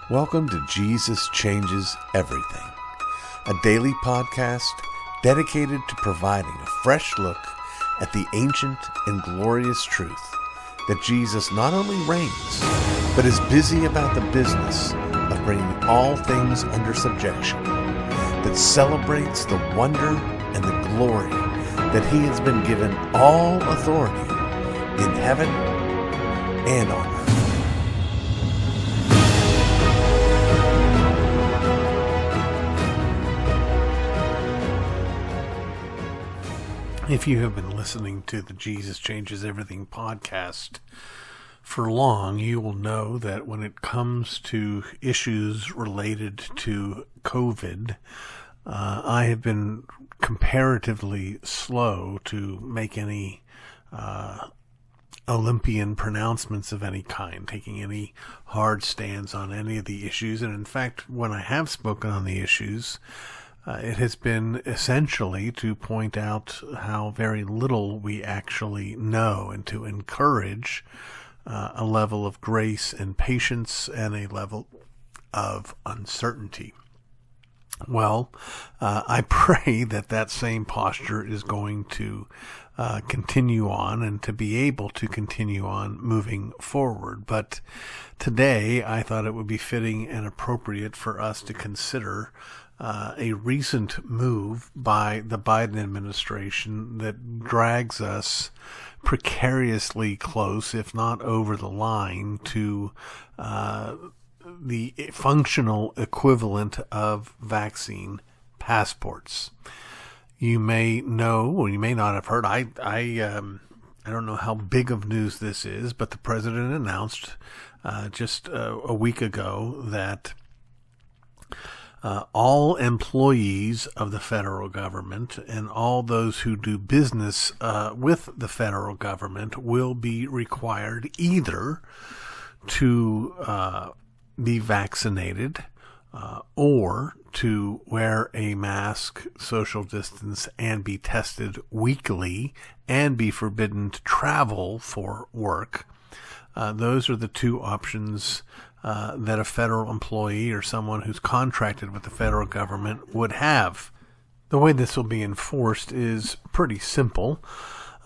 Welcome to Jesus Changes Everything, a daily podcast dedicated to providing a fresh look at the ancient and glorious truth that Jesus not only reigns, but is busy about the business of bringing all things under subjection, that celebrates the wonder and the glory that he has been given all authority in heaven and on earth. If you have been listening to the Jesus Changes Everything podcast for long, you will know that when it comes to issues related to COVID, I have been comparatively slow to make any Olympian pronouncements of any kind, taking any hard stands on any of the issues. And in fact, when I have spoken on the issues, it has been essentially to point out how very little we actually know and to encourage a level of grace and patience and a level of uncertainty. Well, I pray that that same posture is going to continue on and to be able to continue on moving forward. But today I thought it would be fitting and appropriate for us to consider a recent move by the Biden administration that drags us precariously close, if not over the line, to the functional equivalent of vaccine passports. You may know, or you may not have heard, I don't know how big of news this is, but the president announced just a week ago that all employees of the federal government and all those who do business with the federal government will be required either to be vaccinated or to wear a mask, social distance, and be tested weekly and be forbidden to travel for work. Those are the two options that a federal employee or someone who's contracted with the federal government would have. The way this will be enforced is pretty simple.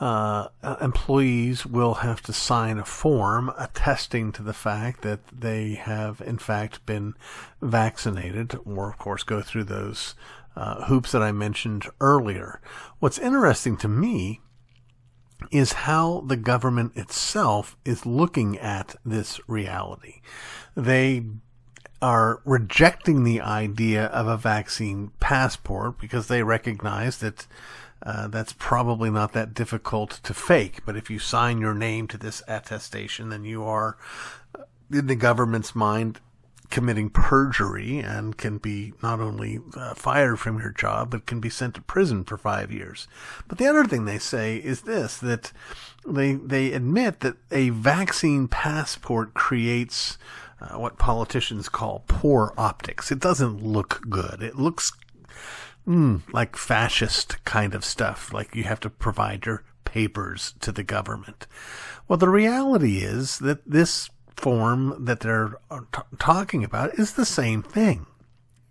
Employees will have to sign a form attesting to the fact that they have in fact been vaccinated, or of course go through those hoops that I mentioned earlier. What's interesting to me is how the government itself is looking at this reality. They are rejecting the idea of a vaccine passport because they recognize that that's probably not that difficult to fake. But if you sign your name to this attestation, then you are, in the government's mind, committing perjury and can be not only fired from your job, but can be sent to prison for 5 years. But the other thing they say is this, that they admit that a vaccine passport creates what politicians call poor optics. It doesn't look good. It looks like fascist kind of stuff, like you have to provide your papers to the government. Well, the reality is that this form that they're talking about is the same thing.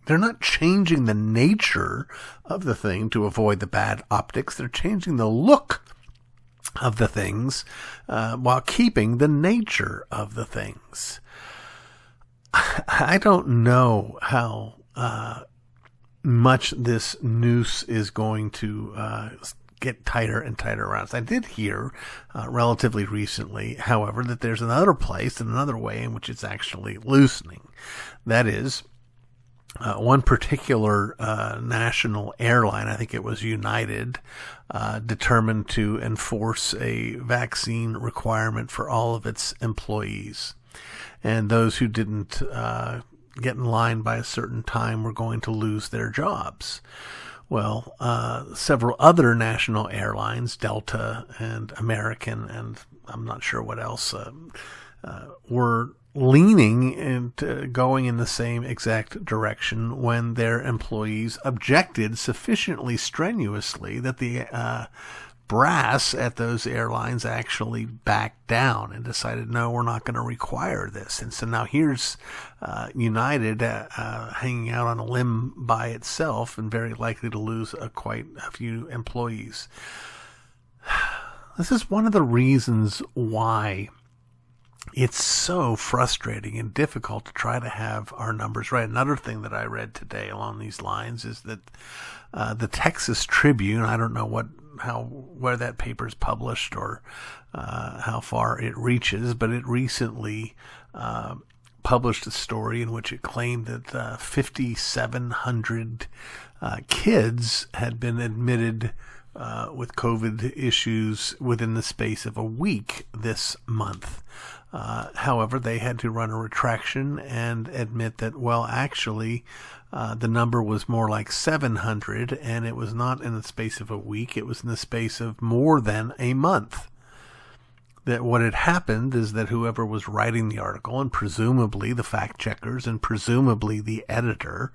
They're not changing the nature of the thing to avoid the bad optics. They're changing the look of the things while keeping the nature of the things. I don't know how much this noose is going to get tighter and tighter around us. I did hear relatively recently, however, that there's another place and another way in which it's actually loosening. That is, one particular national airline, I think it was United, determined to enforce a vaccine requirement for all of its employees. And those who didn't get in line by a certain time were going to lose their jobs. Well, several other national airlines, Delta and American, and I'm not sure what else, were leaning and going in the same exact direction when their employees objected sufficiently strenuously that the brass at those airlines actually backed down and decided, no, we're not going to require this. And so now here's United hanging out on a limb by itself and very likely to lose quite a few employees. This is one of the reasons why it's so frustrating and difficult to try to have our numbers right. Another thing that I read today along these lines is that the Texas Tribune, I don't know where that paper is published or how far it reaches, but it recently published a story in which it claimed that 5,700 kids had been admitted with COVID issues within the space of a week this month. However, they had to run a retraction and admit that, well, actually, the number was more like 700, and it was not in the space of a week. It was in the space of more than a month. That what had happened is that whoever was writing the article, and presumably the fact checkers and presumably the editor,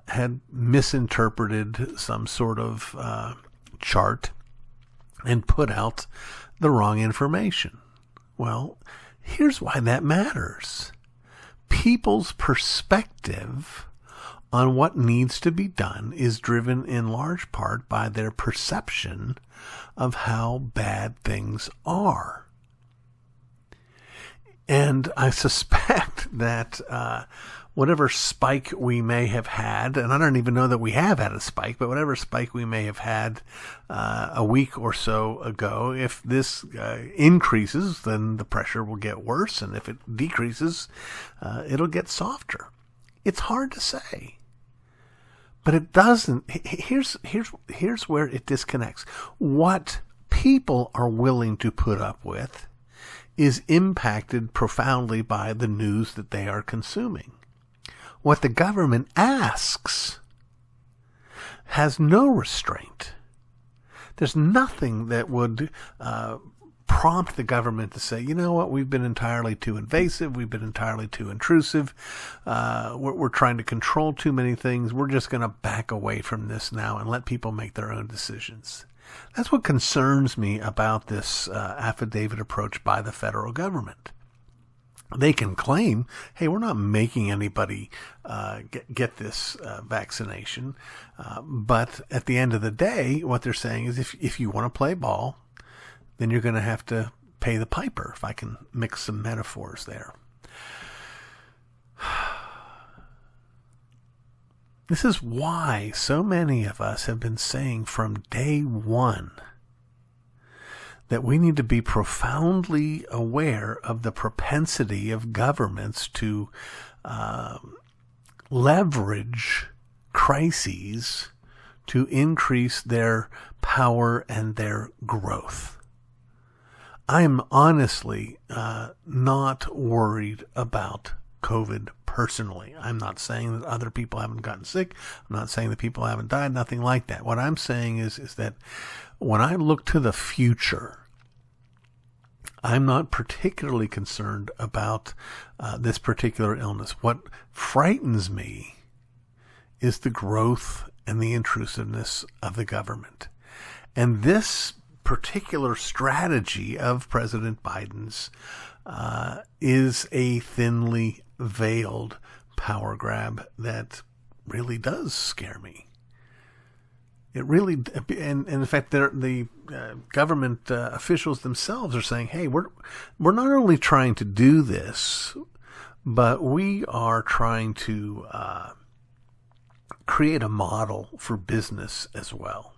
had misinterpreted some sort of chart and put out the wrong information. Well, here's why that matters. People's perspective on what needs to be done is driven in large part by their perception of how bad things are. And I suspect that whatever spike we may have had, and I don't even know that we have had a spike, but whatever spike we may have had a week or so ago, if this increases, then the pressure will get worse, and if it decreases, it'll get softer. It's hard to say. But it doesn't. Here's where it disconnects. What people are willing to put up with is impacted profoundly by the news that they are consuming. What the government asks has no restraint. There's nothing that would prompt the government to say, you know what, we've been entirely too invasive, we've been entirely too intrusive, we're trying to control too many things, we're just going to back away from this now and let people make their own decisions. That's what concerns me about this affidavit approach by the federal government. They can claim, hey, we're not making anybody get this vaccination, but at the end of the day, what they're saying is if you want to play ball, then you're going to have to pay the piper, if I can mix some metaphors there. This is why so many of us have been saying from day one that we need to be profoundly aware of the propensity of governments to leverage crises to increase their power and their growth. I'm honestly not worried about COVID personally. I'm not saying that other people haven't gotten sick. I'm not saying that people haven't died, nothing like that. What I'm saying is that when I look to the future, I'm not particularly concerned about this particular illness. What frightens me is the growth and the intrusiveness of the government. And this particular strategy of President Biden's is a thinly veiled power grab that really does scare me. It really, and in fact, the government officials themselves are saying, "Hey, we're not only trying to do this, but we are trying to create a model for business as well."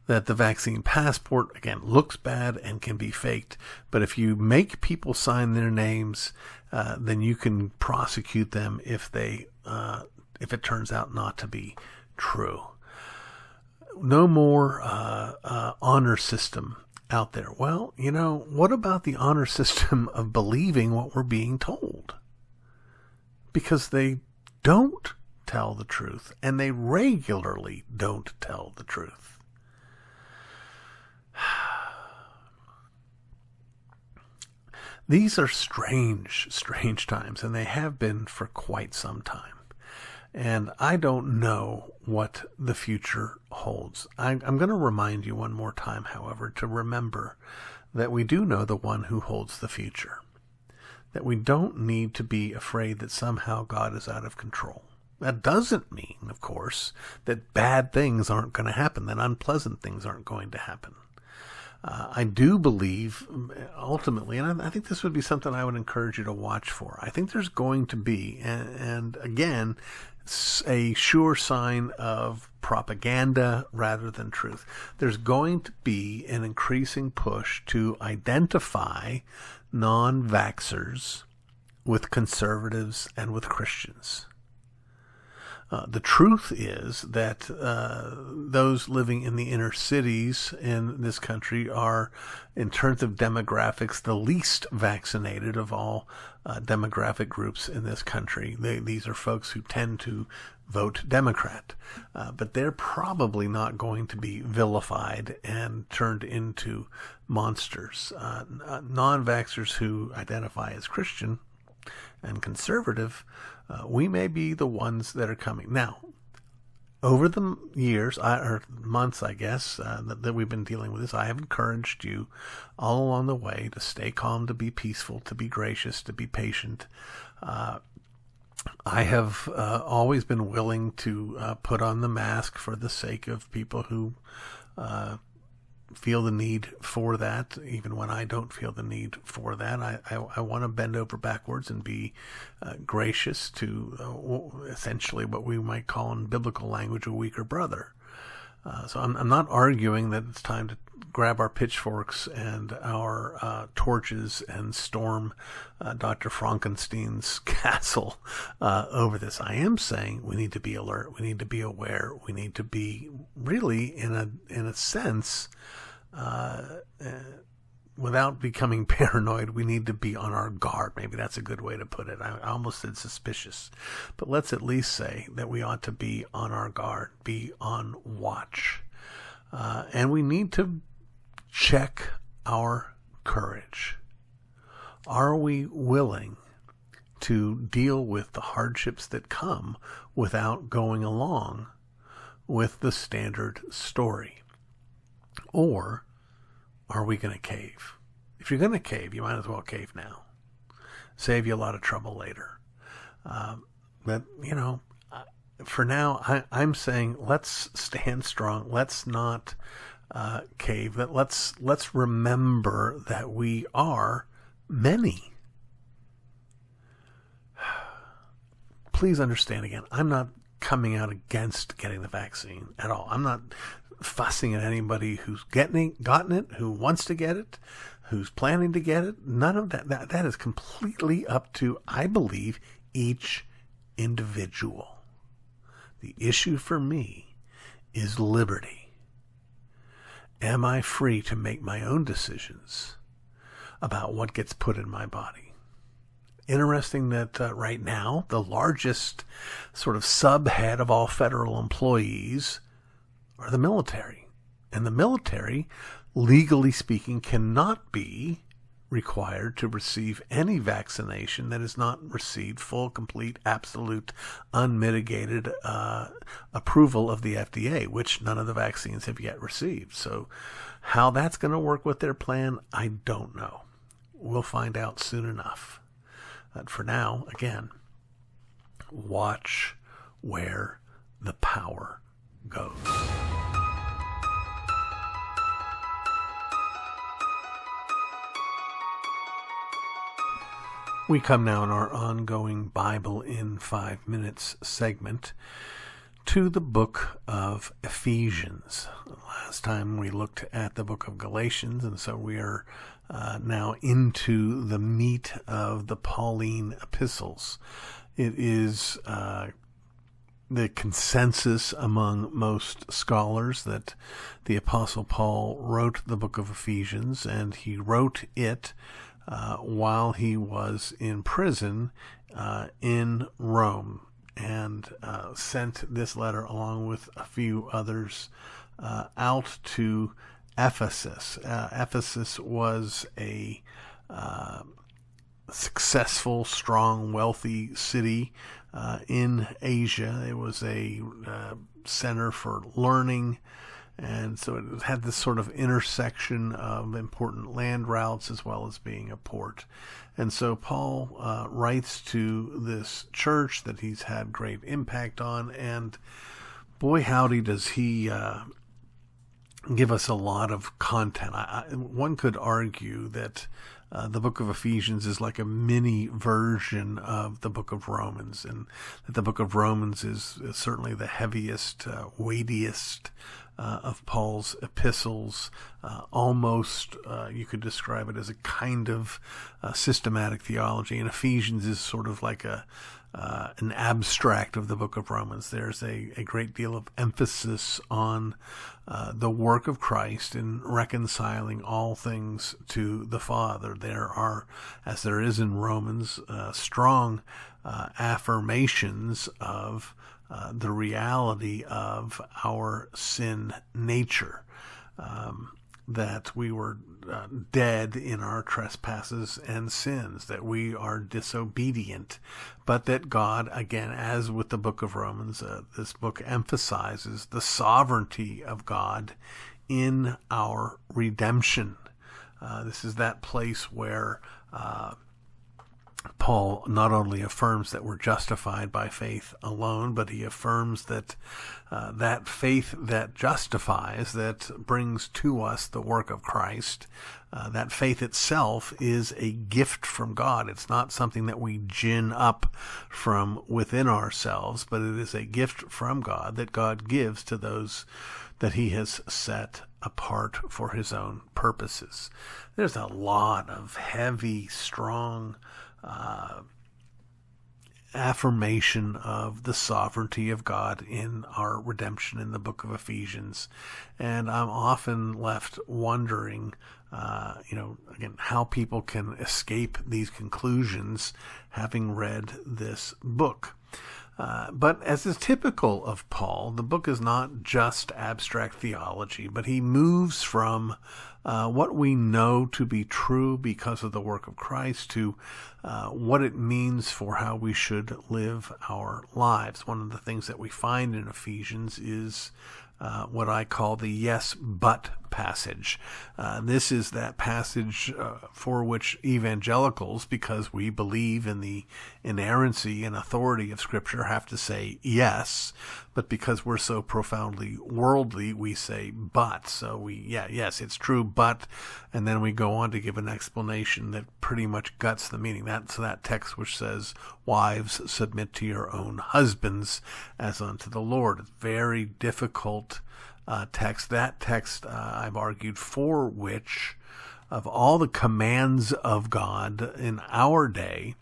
That the vaccine passport, again, looks bad and can be faked. But if you make people sign their names, then you can prosecute them if it turns out not to be true. No more honor system out there. Well, what about the honor system of believing what we're being told? Because they don't tell the truth, and they regularly don't tell the truth. These are strange times, and they have been for quite some time. And I don't know what the future holds. I'm going to remind you one more time, however, to remember that we do know the one who holds the future. That we don't need to be afraid that somehow God is out of control. That doesn't mean, of course, that bad things aren't going to happen, that unpleasant things aren't going to happen. I do believe, ultimately, and I think this would be something I would encourage you to watch for. I think there's going to be, and again, a sure sign of propaganda rather than truth. There's going to be an increasing push to identify non-vaxxers with conservatives and with Christians. The truth is that those living in the inner cities in this country are, in terms of demographics, the least vaccinated of all demographic groups in this country. These are folks who tend to vote Democrat, but they're probably not going to be vilified and turned into monsters. Non-vaxxers who identify as Christian and conservative, we may be the ones that are coming. Now, over the years, or months, I guess, that we've been dealing with this, I have encouraged you all along the way to stay calm, to be peaceful, to be gracious, to be patient. I have always been willing to put on the mask for the sake of people who feel the need for that, even when I don't feel the need for that. I want to bend over backwards and be gracious to essentially what we might call in biblical language a weaker brother. So I'm not arguing that it's time to grab our pitchforks and our torches and storm Dr. Frankenstein's castle over this. I am saying we need to be alert. We need to be aware. We need to be really, in a sense, without becoming paranoid, we need to be on our guard. Maybe that's a good way to put it. I almost said suspicious, but let's at least say that we ought to be on our guard, be on watch. And we need to check our courage. Are we willing to deal with the hardships that come without going along with the standard story? Or are we going to cave? If you're going to cave, you might as well cave now. Save you a lot of trouble later. But, for now, I'm saying let's stand strong. Let's not cave. Let's remember that we are many. Please understand again, I'm not coming out against getting the vaccine at all. I'm not fussing at anybody who's gotten it, who wants to get it, who's planning to get it. None of that. That is completely up to, I believe, each individual. The issue for me is liberty. Am I free to make my own decisions about what gets put in my body? Interesting that right now, the largest sort of subhead of all federal employees are the military. And the military, legally speaking, cannot be required to receive any vaccination that has not received full, complete, absolute, unmitigated approval of the FDA, which none of the vaccines have yet received. So how that's going to work with their plan, I don't know. We'll find out soon enough. But for now, again, watch where the power goes. We come now in our ongoing Bible in 5 minutes segment to the book of Ephesians. Last time we looked at the book of Galatians, and so we are now into the meat of the Pauline epistles. It is the consensus among most scholars that the Apostle Paul wrote the book of Ephesians, and he wrote it while he was in prison in Rome, and sent this letter along with a few others out to Ephesus. Ephesus was a successful, strong, wealthy city in Asia. It was a center for learning, and so it had this sort of intersection of important land routes as well as being a port. And so Paul writes to this church that he's had great impact on, and boy howdy does he give us a lot of content. One could argue that the book of Ephesians is like a mini version of the book of Romans, and that the book of Romans is certainly the heaviest, weightiest of Paul's epistles. Almost you could describe it as a kind of systematic theology, and Ephesians is sort of like an abstract of the book of Romans. There's a great deal of emphasis on the work of Christ in reconciling all things to the Father. There are, as there is in Romans, strong affirmations of the reality of our sin nature, that we were dead in our trespasses and sins, that we are disobedient, but that God, again, as with the book of Romans, this book emphasizes the sovereignty of God in our redemption. This is that place where Paul not only affirms that we're justified by faith alone, but he affirms that that faith that justifies, that brings to us the work of Christ, that faith itself is a gift from God. It's not something that we gin up from within ourselves, but it is a gift from God that God gives to those that he has set apart for his own purposes. There's a lot of heavy, strong affirmation of the sovereignty of God in our redemption in the book of Ephesians. And I'm often left wondering, again, how people can escape these conclusions having read this book. But as is typical of Paul, the book is not just abstract theology, but he moves from what we know to be true because of the work of Christ to what it means for how we should live our lives. One of the things that we find in Ephesians is what I call the yes, but passage. This is that passage for which evangelicals, because we believe in the inerrancy and authority of Scripture, have to say yes, but because we're so profoundly worldly, we say but. So yes, it's true, but, and then we go on to give an explanation that pretty much guts the meaning. That's that text which says, "Wives, submit to your own husbands as unto the Lord." It's very difficult text. That text, I've argued, for which, of all the commands of God in our day,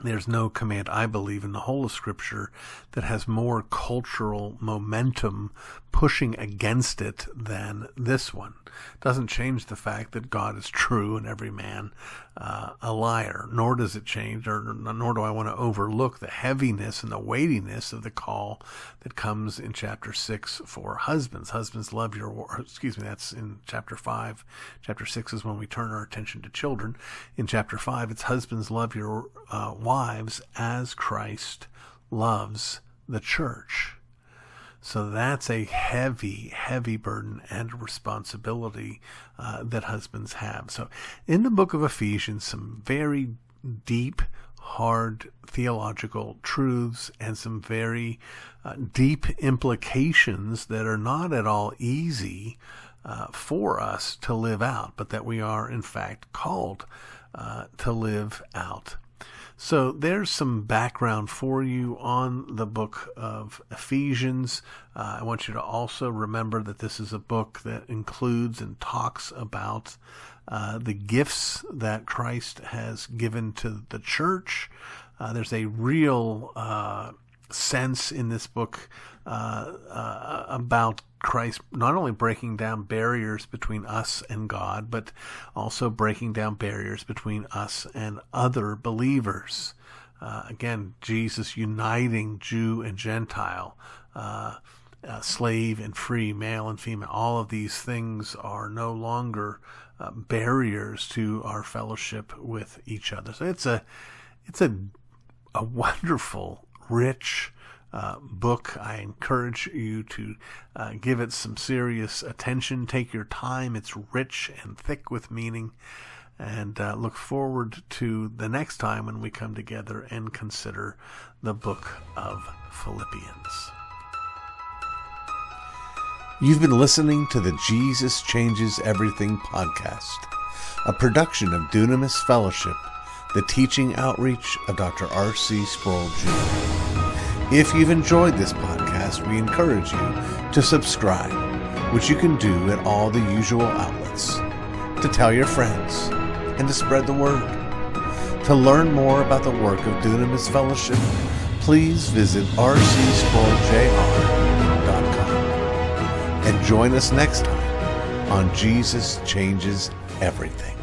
there's no command, I believe, in the whole of Scripture that has more cultural momentum pushing against it than this one. Doesn't change the fact that God is true and every man a liar, nor does it change, nor do I want to overlook the heaviness and the weightiness of the call that comes in chapter 6 for husbands. Husbands, love your, that's in chapter 5. Chapter 6 is when we turn our attention to children. In chapter 5, it's husbands, love your wives as Christ loves the church. So that's a heavy, heavy burden and responsibility that husbands have. So in the book of Ephesians, some very deep, hard theological truths and some very deep implications that are not at all easy for us to live out, but that we are in fact called to live out. So there's some background for you on the book of Ephesians. I want you to also remember that this is a book that includes and talks about the gifts that Christ has given to the church. There's a real sense in this book about Christ not only breaking down barriers between us and God, but also breaking down barriers between us and other believers. Again, Jesus uniting Jew and Gentile, slave and free, male and female. All of these things are no longer barriers to our fellowship with each other. So it's a a wonderful, rich book. I encourage you to give it some serious attention. Take your time. It's rich and thick with meaning. And look forward to the next time when we come together and consider the book of Philippians. You've been listening to the Jesus Changes Everything podcast, a production of Dunamis Fellowship, the teaching outreach of Dr. R.C. Sproul Jr. If you've enjoyed this podcast, we encourage you to subscribe, which you can do at all the usual outlets, to tell your friends, and to spread the word. To learn more about the work of Dunamis Fellowship, please visit rcsproulJR.com. And join us next time on Jesus Changes Everything.